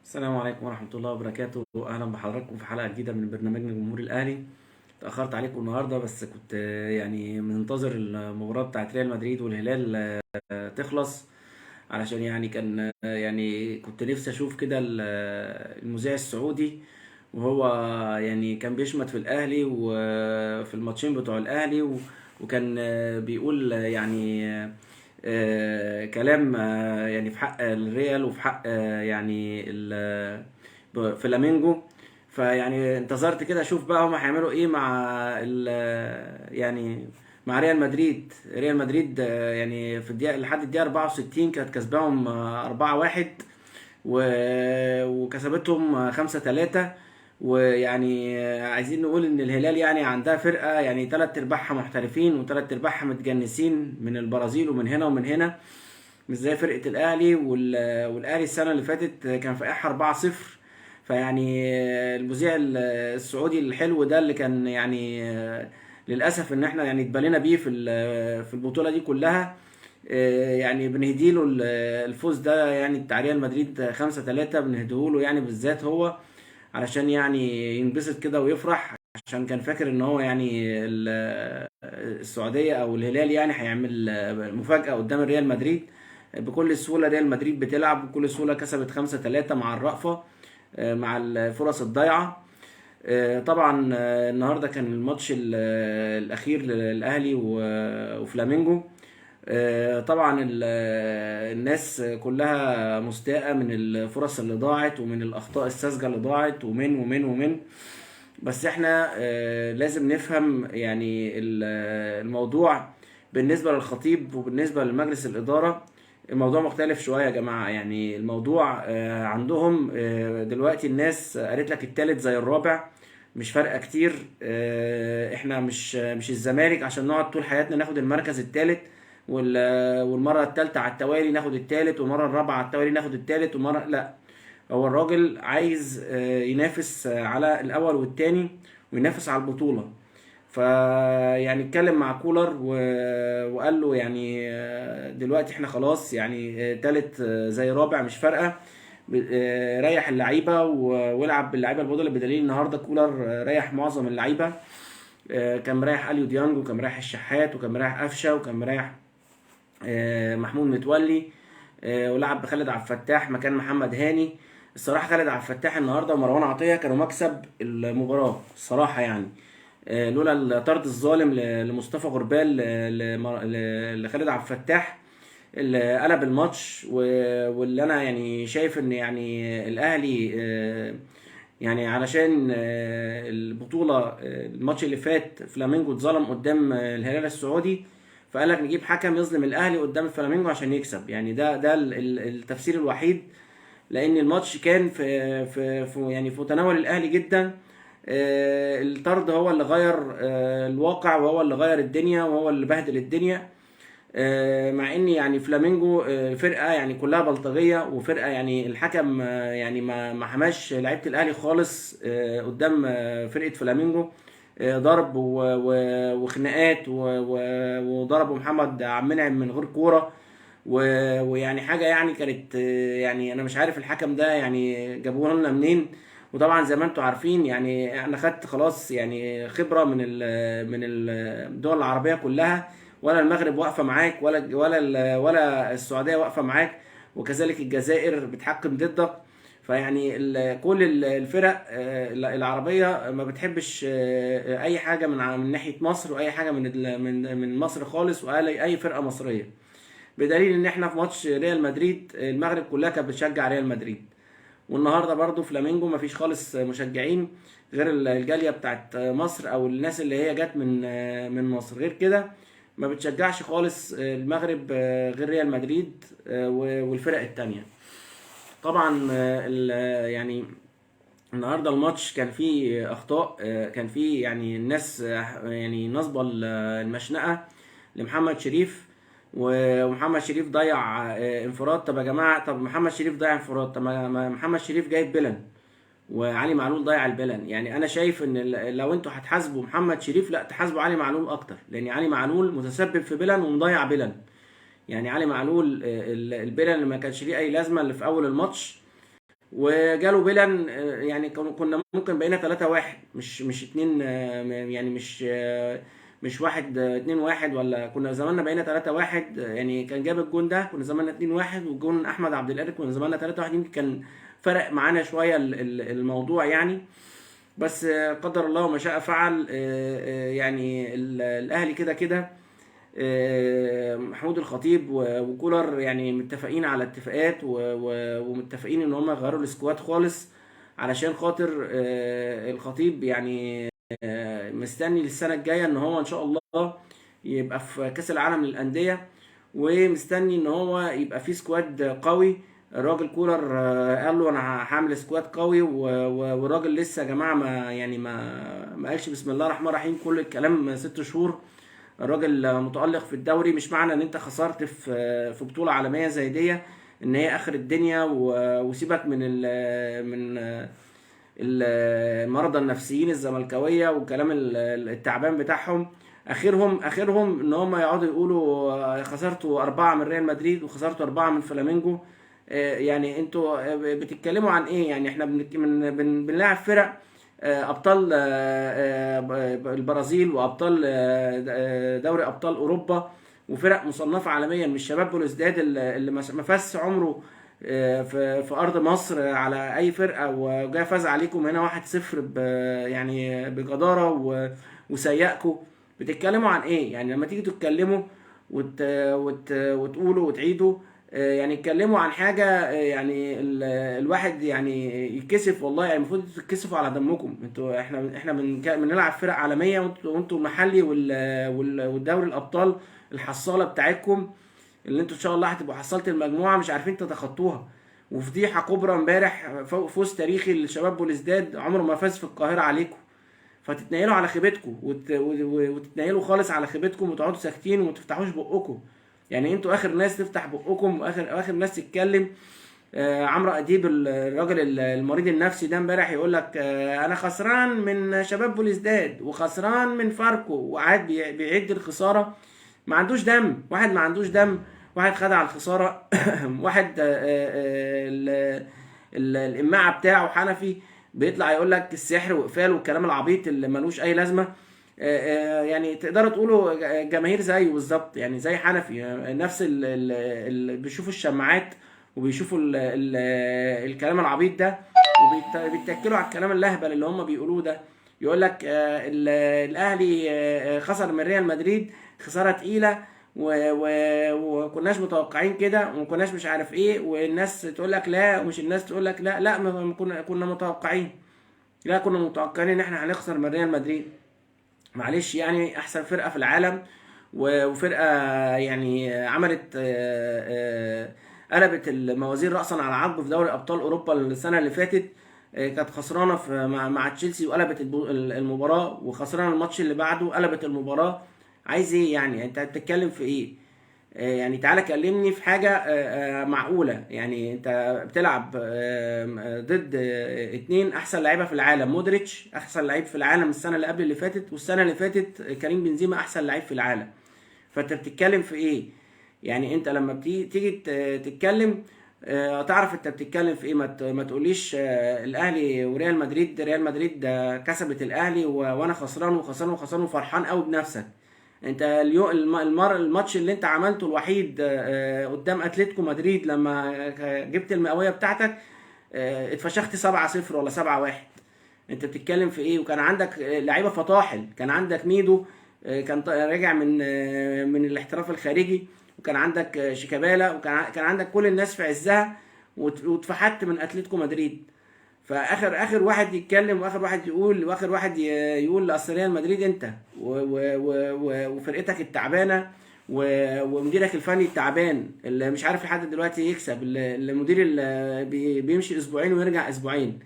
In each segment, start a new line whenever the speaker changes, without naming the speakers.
السلام عليكم ورحمة الله وبركاته، أهلا بحضراتكم في حلقة جديدة من برنامجنا جمهور الأهلي. اتأخرت عليكم النهاردة بس كنت يعني منتظر المباراة بتاعت ريال مدريد والهلال تخلص، علشان يعني كان يعني كنت نفسي أشوف كده المذيع السعودي، وهو يعني كان بيشمت في الأهلي وفي الماتشين بتوع الأهلي وكان بيقول يعني كلام يعني في حق الريال وفي حق يعني فلامينجو. فيعني انتظرت كده اشوف بقى هما هيعملوا ايه مع يعني مع ريال مدريد. ريال مدريد يعني في الدقيقة لحد الدقيقة 64 كانت كسباهم 4-1 وكسبتهم 5-3. ويعني عايزين نقول ان الهلال يعني عندها فرقة يعني تلات ارباعها محترفين وتلات ارباعها متجنسين من البرازيل ومن هنا ومن هنا، مش زي فرقة الاهلي والاهلي السنة اللي فاتت كان فايقها 4-0. فيعني المذيع السعودي الحلو ده اللي كان يعني للاسف ان احنا يعني اتبلينا بيه في البطولة دي كلها. يعني بنهديله الفوز ده يعني بتاع ريال مدريد 5-3، بنهديهوله يعني بالذات هو علشان يعني ينبسط كده ويفرح، عشان كان فاكر ان هو يعني السعودية او الهلال يعني هيعمل مفاجأة قدام ريال مدريد. بكل سهولة ريال مدريد بتلعب بكل سهولة، كسبت 5-3 مع الرأفة، مع الفرص الضايعة. طبعا النهارده كان الماتش الأخير للأهلي وفلامينجو. طبعا الناس كلها مستاءة من الفرص اللي ضاعت ومن الأخطاء الساذجة اللي ضاعت ومن. بس احنا لازم نفهم يعني الموضوع بالنسبة للخطيب وبالنسبة لمجلس الإدارة. الموضوع مختلف شوية يا جماعة، يعني الموضوع عندهم دلوقتي الناس قالت لك التالت زي الرابع، مش فارقة كتير. احنا مش الزمالك عشان نقعد طول حياتنا ناخد المركز التالت، والمرة التالتة على التوالي ناخد التالت، والمرة الرابعة على التوالي ناخد التالت، ومرة لا. هو الراجل عايز ينافس على الاول والتاني وينافس على البطولة. فيعني اتكلم مع كولر وقال له يعني دلوقتي احنا خلاص يعني تالت زي رابع مش فارقة. ريح اللعيبة والعب باللعيبة البودلة، بدليل النهارده كولر ريح معظم اللعيبة. كان مريح اليو ديانج، وكان مريح الشحات، وكان مريح قفشه، وكان مريح محمود متولي، ولعب بخالد عبد الفتاح مكان محمد هاني. الصراحه خالد عبد الفتاح النهارده ومروان عطيه كانوا مكسب المباراه الصراحه يعني. لولا الطرد الظالم لمصطفى غربال لخالد عبد الفتاح اللي قلب الماتش، واللي انا يعني شايف ان يعني الاهلي يعني علشان البطوله الماتش اللي فات فلامينجو اتظلم قدام الهلال السعودي، فقال لك نجيب حكم يظلم الاهلي قدام الفلامينجو عشان يكسب. يعني ده التفسير الوحيد، لان الماتش كان يعني في متناول الاهلي جدا. الطرد هو اللي غير الواقع، وهو اللي غير الدنيا، وهو اللي بهدل الدنيا. مع ان يعني فلامينجو فرقه يعني كلها بلطجيه، وفرقه يعني الحكم يعني ما حماش لعيبه الاهلي خالص قدام فرقه فلامينجو. ضرب وخناقات وضربوا محمد عبد المنعم من غير كوره. ويعني حاجه يعني كانت يعني انا مش عارف الحكم ده يعني جابوه لنا منين. وطبعا زي ما انتم عارفين يعني انا خدت خلاص يعني خبره من الدول العربيه كلها، ولا المغرب واقفه معاك، ولا السعوديه واقفه معاك، وكذلك الجزائر بتحكم ضدك. فيعني كل الفرق العربيه ما بتحبش اي حاجه من ناحيه مصر، واي حاجه من مصر خالص، ولا اي فرقه مصريه. بدليل ان احنا في ماتش ريال مدريد المغرب كلها كانت بتشجع ريال مدريد، والنهارده برضو فلامينجو مفيش خالص مشجعين غير الجاليه بتاعت مصر او الناس اللي هي جت من مصر. غير كده ما بتشجعش خالص المغرب غير ريال مدريد والفرق التانية. طبعا يعني النهارده الماتش كان فيه اخطاء، كان فيه يعني الناس يعني نصبه المشنقه لمحمد شريف. ومحمد شريف ضيع انفراد. طب يا جماعه، طب محمد شريف ضيع انفراد، طب ما محمد شريف جايب بيلن وعلي معلول ضيع البلن. يعني انا شايف ان لو انتوا هتحاسبوا محمد شريف، لا تحاسبوا علي معلول اكتر، لان علي معلول متسبب في بلن ومضيع بلن. يعني علي معلول البلن اللي ما كانش ليه اي لازمه اللي في اول الماتش، وجاله بيلن، يعني كنا ممكن بقينا 3-1، مش 2، يعني مش 1-2-1، ولا كنا زماننا بقينا 3-1. يعني كان جاب الجون ده كنا زماننا 2-1، والجون احمد عبد القادر كنا زماننا 3-1. يمكن كان فرق معانا شويه الموضوع يعني. بس قدر الله وما شاء فعل. يعني الاهلي كده كده، محمود الخطيب وكولر يعني متفقين على اتفاقات، ومتفقين ان هم يغيروا السكواد خالص، علشان خاطر الخطيب يعني مستني للسنة الجاية ان هو ان شاء الله يبقى في كأس العالم للأندية، ومستني ان هو يبقى فيه سكواد قوي. الراجل كولر قال له انا هعمل سكواد قوي، والراجل لسه يا جماعة ما قالش بسم الله الرحمن الرحيم، كل الكلام 6 شهور. الراجل متألق في الدوري. مش معنى ان انت خسرت في بطولة عالمية زي دي ان هي اخر الدنيا، وسيبك من المرضى النفسيين الزملكاويه والكلام التعبان بتاعهم. اخرهم ان هم يقعدوا يقولوا خسرتوا 4 من ريال مدريد وخسرتوا 4 من فلامينجو. يعني انتوا بتتكلموا عن ايه؟ يعني احنا بنلاعب فرق ابطال البرازيل، وابطال دوري ابطال اوروبا، وفرق مصنفه عالميا. مش شباب بلوزداد اللي ما فاز عمره في ارض مصر على اي فرقه، وجاي فاز عليكم هنا 1-0 يعني بجداره وسيئكم. بتتكلموا عن ايه؟ يعني لما تيجي تتكلموا وتقولوا وتعيدوا، يعني اتكلموا عن حاجه، يعني الواحد يعني يتكسف والله. يعني المفروض تتكسفوا على دمكم انتوا. احنا بنلعب فرق عالميه، وانتوا المحلي والدوري الابطال الحصاله بتاعتكم اللي انتوا ان شاء الله هتبقوا حصلت المجموعه مش عارفين تتخطوها. وفضيحه كبرى امبارح، فوز تاريخي للشباب بوليسداد عمره ما فاز في القاهره عليكم. فتتنيلوا على خيبتكم، وتتنيلوا خالص على خيبتكم، وتقعدوا ساكتين وما تفتحوش بقكم. يعني انتوا اخر ناس تفتح بقكم، واخر ناس تتكلم. عمرو اديب الراجل المريض النفسي ده امبارح يقول لك انا خسران من شباب بوليسداد وخسران من فاركو، وقاعد بيعد الخساره. ما عندوش دم، واحد ما عندوش دم، واحد خد على الخساره. واحد الاماعه بتاعه حنفي بيطلع يقول لك السحر واقفال والكلام العبيط اللي ملوش اي لازمه. يعني تقدروا تقولوا جماهير زيه بالظبط، يعني زي حنفي، نفس اللي بيشوفوا الشماعات وبيشوفوا الكلام العبيط ده، وبيتكلوا على الكلام اللهبل اللي هم بيقولوه ده. يقول لك الاهلي خسر من ريال مدريد خساره تقيله، وكناش متوقعين كده، وما كناش مش عارف ايه. والناس تقول لك لا، ومش الناس تقول لك لا لا، ما كنا متوقعين. لا، كنا متوقعين ان احنا هنخسر من ريال مدريد. معلش، يعني احسن فرقه في العالم، وفرقه يعني عملت قلبت الموازين راسا على عقب في دوري ابطال اوروبا السنه اللي فاتت. كانت خسرانه مع تشيلسي، وقلبت المباراه، وخسرانه الماتش اللي بعده قلبت المباراه. عايز ايه يعني؟ انت بتتكلم في ايه؟ يعني تعالى كلمني في حاجة معقولة. يعني انت بتلعب ضد 2 احسن لعيبة في العالم. مودريتش احسن لعيب في العالم السنة اللي قبل اللي فاتت، والسنة اللي فاتت كريم بنزيما احسن لعيب في العالم. فانت بتتكلم في ايه؟ يعني انت لما تيجي تتكلم تعرف انت بتتكلم في ايه. ما تقوليش الاهلي وريال مدريد. ريال مدريد كسبت الاهلي، وانا خسران وخسران وخسران وفرحان قوي بنفسك. انت الماتش اللي انت عملته الوحيد قدام اتلتيكو مدريد لما جبت المئويه بتاعتك، اتفشخت 7-0 ولا 7-1. انت بتتكلم في ايه؟ وكان عندك لعيبه فطاحل. كان عندك ميدو كان راجع من الاحتراف الخارجي، وكان عندك شيكابالا، وكان عندك كل الناس في عزها، واتفحت من اتلتيكو مدريد. فاخر واحد يتكلم، واخر واحد يقول اصل ريال مدريد انت وفرقتك التعبانه، ومديرك الفني التعبان اللي مش عارف لحد دلوقتي يكسب، المدير اللي بيمشي اسبوعين ويرجع اسبوعين.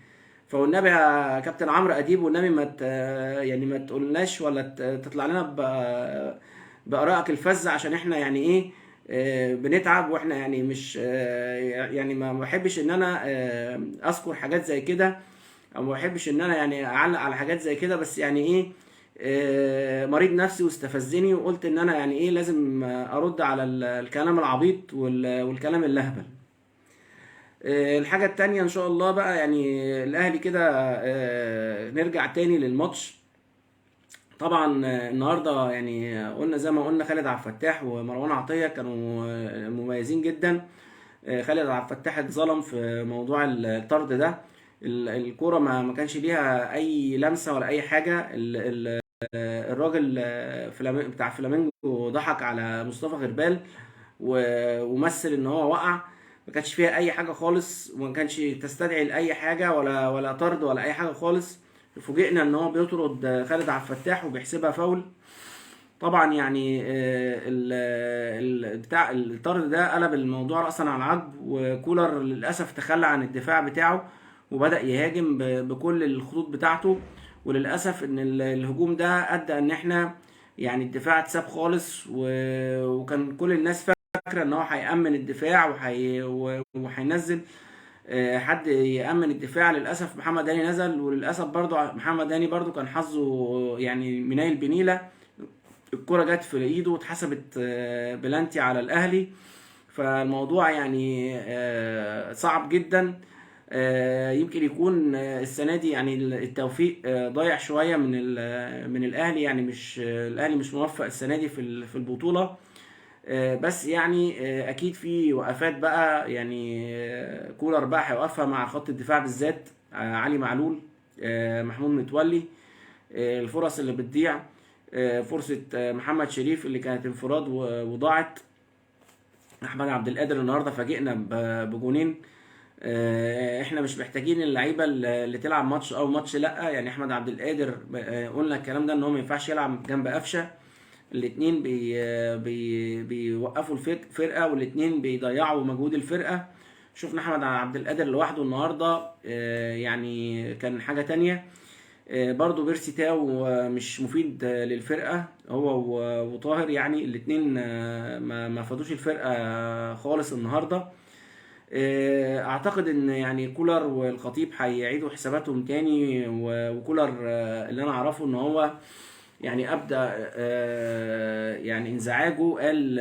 فوالنبي يا كابتن عمرو اديب، والنبي يعني ما تقولناش ولا تطلع لنا بارائك الفذه، عشان احنا يعني ايه بنتعب. واحنا يعني مش يعني ما بحبش ان انا اذكر حاجات زي كده، او ما بحبش ان انا يعني اعلق على حاجات زي كده. بس يعني ايه مريض نفسي واستفزني، وقلت ان انا يعني ايه لازم ارد على الكلام العبيط والكلام اللهبل. الحاجة التانية ان شاء الله بقى يعني الاهلي كده، نرجع تاني للماتش. طبعا النهارده يعني قلنا زي ما قلنا خالد عبد الفتاح ومروان عطية كانوا مميزين جدا. خالد عبد الفتاح اتظلم في موضوع الطرد ده. الكرة ما كانش ليها اي لمسة ولا اي حاجة. الراجل بتاع فلامينجو ضحك على مصطفى غربال ومثل ان هو وقع. ما كانش فيها اي حاجه خالص، وما كانش تستدعي لاي حاجه ولا طرد ولا اي حاجه خالص. فوجئنا ان هو بيطرد خالد عبد الفتاح وبيحسبها فاول. طبعا يعني بتاع الطرد ده قلب الموضوع رأسا على عقب، وكولر للأسف تخلى عن الدفاع بتاعه وبدأ يهاجم بكل الخطوط بتاعته. وللأسف ان الهجوم ده أدى ان احنا يعني الدفاع اتساب خالص، وكان كل الناس فاكرة ان هو هيأمن الدفاع وهينزل حد يأمن الدفاع. للأسف محمد هاني نزل، وللأسف برضو محمد هاني برضو كان حظه يعني منيل بنيلة. الكرة جت في ايده واتحسبت بلانتي على الاهلي. فالموضوع يعني صعب جدا. يمكن يكون السنه دي يعني التوفيق ضايع شويه من الاهلي. يعني مش الاهلي مش موفق السنه دي في البطوله. بس يعني اكيد في وقفات بقى يعني كولر بقى هيوقفها مع خط الدفاع بالذات. علي معلول، محمود متولي، الفرص اللي بتضيع، فرصة محمد شريف اللي كانت انفراد وضاعت. احمد عبد القادر النهارده فاجئنا بجونين. احنا مش محتاجين اللعيبه اللي تلعب ماتش او ماتش لا. يعني احمد عبد القادر قلنا الكلام ده ان هو ما ينفعش يلعب جنب قفشه. الاثنين بيوقفوا الفرقه، والاثنين بيضيعوا مجهود الفرقه. شفنا احمد عبد القادر لوحده النهارده يعني كان حاجه تانية. برضو بيرسي تاو مش مفيد للفرقة. هو وطاهر يعني الاتنين ما فادوش الفرقة خالص النهاردة. اعتقد ان يعني كولر والخطيب هيعيدوا حساباتهم تاني. وكولر اللي انا اعرفه ان هو يعني ابدا يعني انزعاجه. قال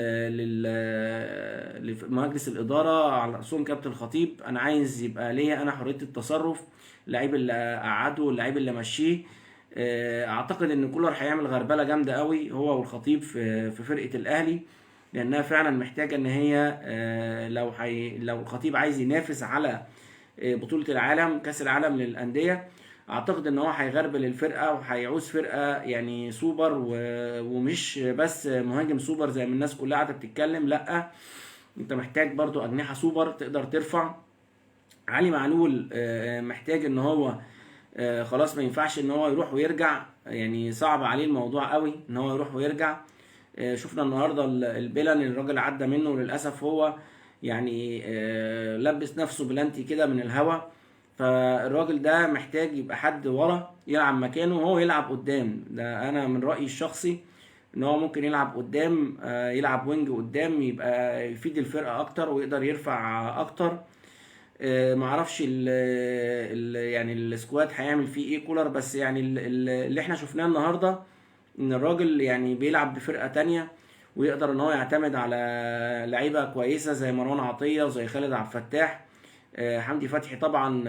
لمجلس الاداره على راسهم كابتن الخطيب: انا عايز يبقى ليا انا حريه التصرف، اللعيب اللي قعده اللعيب اللي مشيه. اعتقد ان كولر هيعمل غربله جامده قوي هو والخطيب في فرقه الاهلي، لانها فعلا محتاجه ان هي لو الخطيب عايز ينافس على بطوله العالم كاس العالم للانديه. اعتقد ان هو هيغربل الفرقه وهيعوز فرقه يعني سوبر، ومش بس مهاجم سوبر زي ما الناس كلها قاعده بتتكلم. لا، انت محتاج برضو اجنحه سوبر تقدر ترفع. علي معلول محتاج ان هو خلاص ما ينفعش ان هو يروح ويرجع. يعني صعب عليه الموضوع قوي ان هو يروح ويرجع. شفنا النهارده البيلان الراجل عدى منه، وللاسف هو يعني لبس نفسه بلانتي كده من الهوا. فالراجل ده محتاج يبقى حد ورا يلعب مكانه وهو يلعب قدام. ده انا من رأيي الشخصي ان هو ممكن يلعب قدام، يلعب وينج قدام، يبقى يفيد الفرقة اكتر ويقدر يرفع اكتر. معرفش يعني السكواد هيعمل فيه ايه كولر. بس يعني اللي احنا شفناه النهارده ان الراجل يعني بيلعب بفرقة تانية، ويقدر ان هو يعتمد على لعيبة كويسة زي مروان عطية وزي خالد عبد الفتاح. حمدي فتحي طبعا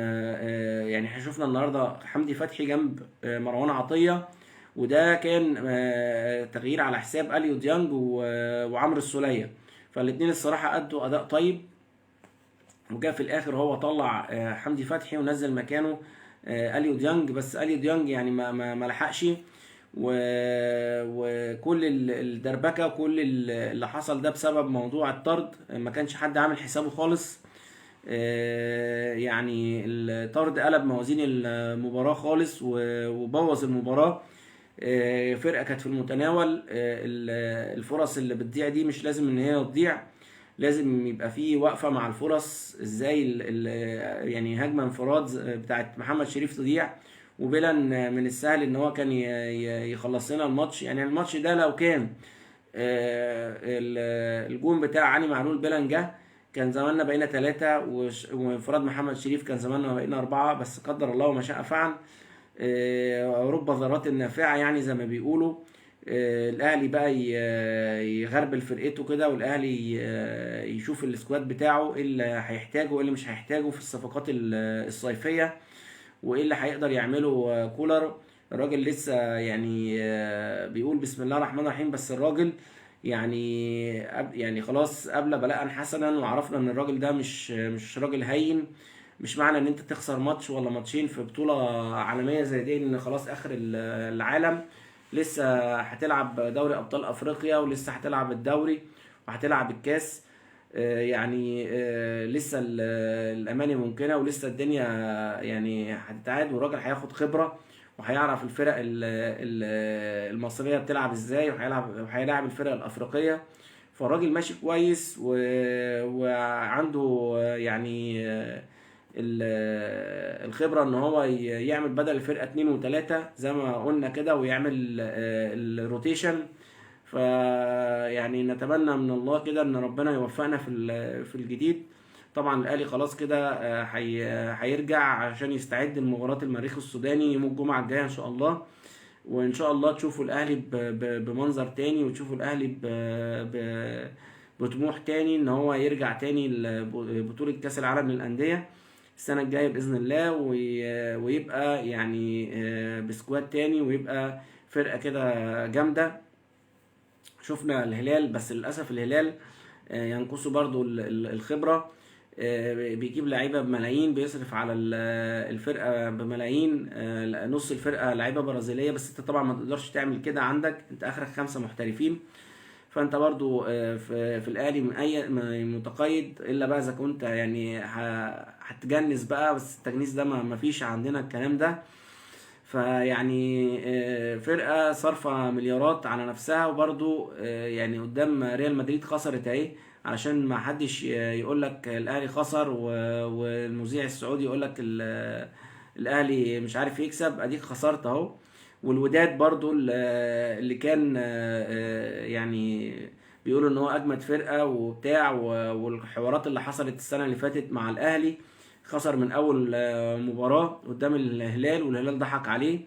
يعني احنا شفنا النهارده حمدي فتحي جنب مروان عطية، وده كان تغيير على حساب اليو ديانج وعمرو السولية. فالاتنين الصراحة أدوا أداء طيب. وجاء في الاخر هو طلع حمدي فتحي ونزل مكانه اليو ديانج. بس اليو ديانج يعني ما لحقش. وكل الدربكه وكل اللي حصل ده بسبب موضوع الطرد. ما كانش حد عامل حسابه خالص. يعني الطرد قلب موازين المباراه خالص وبوظ المباراه. فرقه كانت في المتناول. الفرص اللي بتضيع دي مش لازم ان هي تضيع. لازم يبقى في وقفه مع الفرص. ازاي يعني هجمه انفراد بتاعت محمد شريف تضيع، وبيلان من السهل ان هو كان يخلص لنا الماتش. يعني الماتش ده لو كان الجون بتاع علي معلول بيلان جه كان زماننا بقينا 3، وانفراد محمد شريف كان زماننا بقينا 4. بس قدر الله وما شاء فعل. رب ضارات نافعة يعني زي ما بيقولوا. الاهلي بقى يغربل فرقته كده، والاهلي يشوف السكواد بتاعه ايه اللي هيحتاجه وايه اللي مش هيحتاجه في الصفقات الصيفيه، وايه اللي هيقدر يعمله كولر. الراجل لسه يعني بيقول بسم الله الرحمن الرحيم، بس الراجل يعني يعني خلاص قبل بلاء حسنا، وعرفنا ان الراجل ده مش راجل هين. مش معنى ان انت تخسر ماتش ولا ماتشين في بطولة عالمية زي دي ان خلاص اخر العالم. لسه هتلعب دوري ابطال افريقيا، ولسه هتلعب الدوري، وهتلعب الكاس. يعني لسه الاماني ممكنه، ولسه الدنيا يعني هتتعاد، والراجل هياخد خبره، وهيعرف الفرق المصريه بتلعب ازاي، وهيلاعب الفرق الافريقيه. فالراجل ماشي كويس وعنده يعني الخبره ان هو يعمل بدل الفرقه اتنين وتلاته زي ما قلنا كده، ويعمل الروتيشن. فيعني نتمنى من الله كده ان ربنا يوفقنا في الجديد. طبعا الاهلي خلاص كده هيرجع عشان يستعد لمباراه المريخ السوداني يوم الجمعه الجايه ان شاء الله. وان شاء الله تشوفوا الاهلي بمنظر تاني، وتشوفوا الاهلي بطموح تاني ان هو يرجع تاني لبطوله كاس العالم للانديه السنه الجايه باذن الله، ويبقى يعني بسكواد تاني، ويبقى فرقه كده جامده. شفنا الهلال، بس للاسف الهلال ينقصه برضو الخبره. بيجيب لعيبه بملايين، بيصرف على الفرقه بملايين. نص الفرقه لعيبه برازيليه، بس انت طبعا ما تقدرش تعمل كده، عندك انت اخرك 5 محترفين. فانت برضو في الاهلي من اي متقيد، الا بقى اذا كنت يعني هتجنس بقى، بس التجنيس ده ما فيش عندنا الكلام ده. فيعني فرقة صارفة مليارات على نفسها، وبرضو يعني قدام ريال مدريد خسرت اهي، علشان ما حدش يقول لك الاهلي خسر، والمذيع السعودي يقول لك الاهلي مش عارف يكسب، اديك خسرت اهو. والوداد برضو اللي كان يعني بيقولوا ان هو اجمد فرقة وبتاع، والحوارات اللي حصلت السنة اللي فاتت مع الاهلي، خسر من اول مباراة قدام الهلال، والهلال ضحك عليه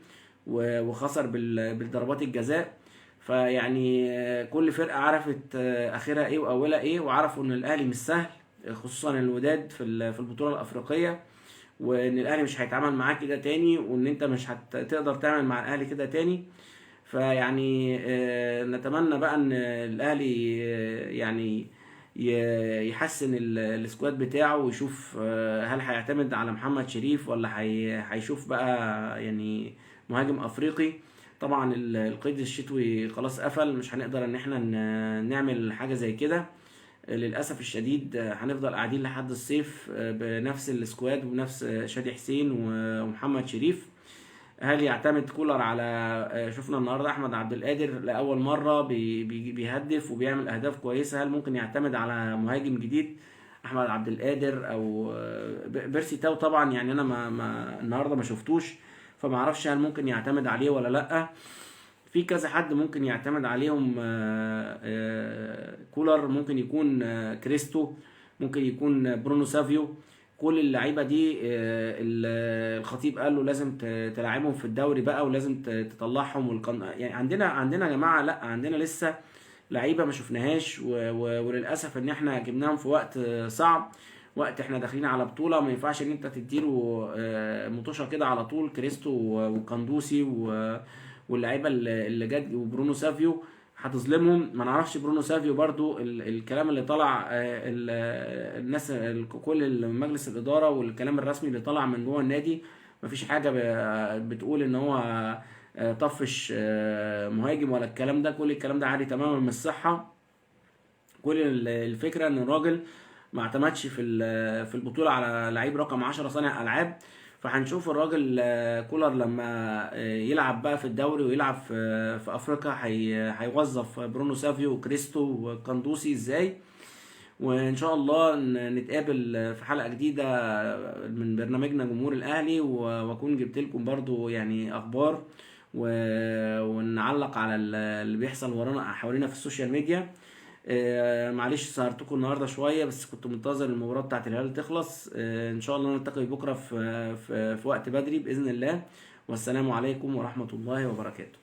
وخسر بالضربات الجزاء. فيعني كل فرقة عرفت اخرها ايه واولها ايه، وعرفوا ان الاهلي مش سهل، خصوصا الوداد في البطولة الافريقية، وان الاهلي مش هيتعامل معاك كده تاني، وان انت مش هتقدر تعمل مع الاهلي كده تاني. فيعني نتمنى بقى ان الاهلي يعني يحسن السكواد بتاعه، ويشوف هل هيعتمد على محمد شريف، ولا هيشوف بقى يعني مهاجم افريقي. طبعا القيد الشتوي خلاص قفل، مش هنقدر ان احنا نعمل حاجة زي كده للاسف الشديد. هنفضل قاعدين لحد الصيف بنفس السكواد وبنفس شادي حسين ومحمد شريف. هل يعتمد كولر على شفنا النهارده احمد عبد القادر لاول مره بيهدف وبيعمل اهداف كويسه، هل ممكن يعتمد على مهاجم جديد احمد عبد القادر او بيرسي تاو؟ طبعا يعني انا النهارده ما شفتوش، فما اعرفش هل ممكن يعتمد عليه ولا لا. في كذا حد ممكن يعتمد عليهم كولر، ممكن يكون كريستو، ممكن يكون برونو سافيو. كل اللعيبه دي الخطيب قال له لازم تلعبهم في الدوري بقى، ولازم تطلعهم يعني عندنا يا جماعه، لا عندنا لسه لعيبه ما شفناهاش، وللاسف ان احنا جبناهم في وقت صعب، وقت احنا داخلين على بطوله ما ينفعش ان انت تديله مطوشه كده على طول. كريستو وكاندوسي واللعيبه اللي جت، وبرونو سافيو هتظلمهم. ما نعرفش برونو سافيو برضو الكلام اللي طلع الناس كل مجلس الاداره، والكلام الرسمي اللي طلع من جوه النادي، مفيش حاجه بتقول ان هو طفش مهاجم ولا الكلام ده. كل الكلام ده عادي تماما من الصحه. كل الفكره ان الراجل ما اعتمدش في البطوله على لعيب رقم 10 صانع العاب. فهنشوف الراجل كولر لما يلعب بقى في الدوري ويلعب في افريقيا هيوظف برونو سافيو وكريستو وكاندوسي ازاي. وان شاء الله نتقابل في حلقة جديدة من برنامجنا جمهور الاهلي، واكون جبت لكم برضو يعني اخبار ونعلق على اللي بيحصل ورانا حوالينا في السوشيال ميديا. معلش سهرتكم النهارده شويه، بس كنت منتظر المباراه بتاعت الهلال تخلص. ان شاء الله نلتقي بكره في وقت بدري باذن الله. والسلام عليكم ورحمه الله وبركاته.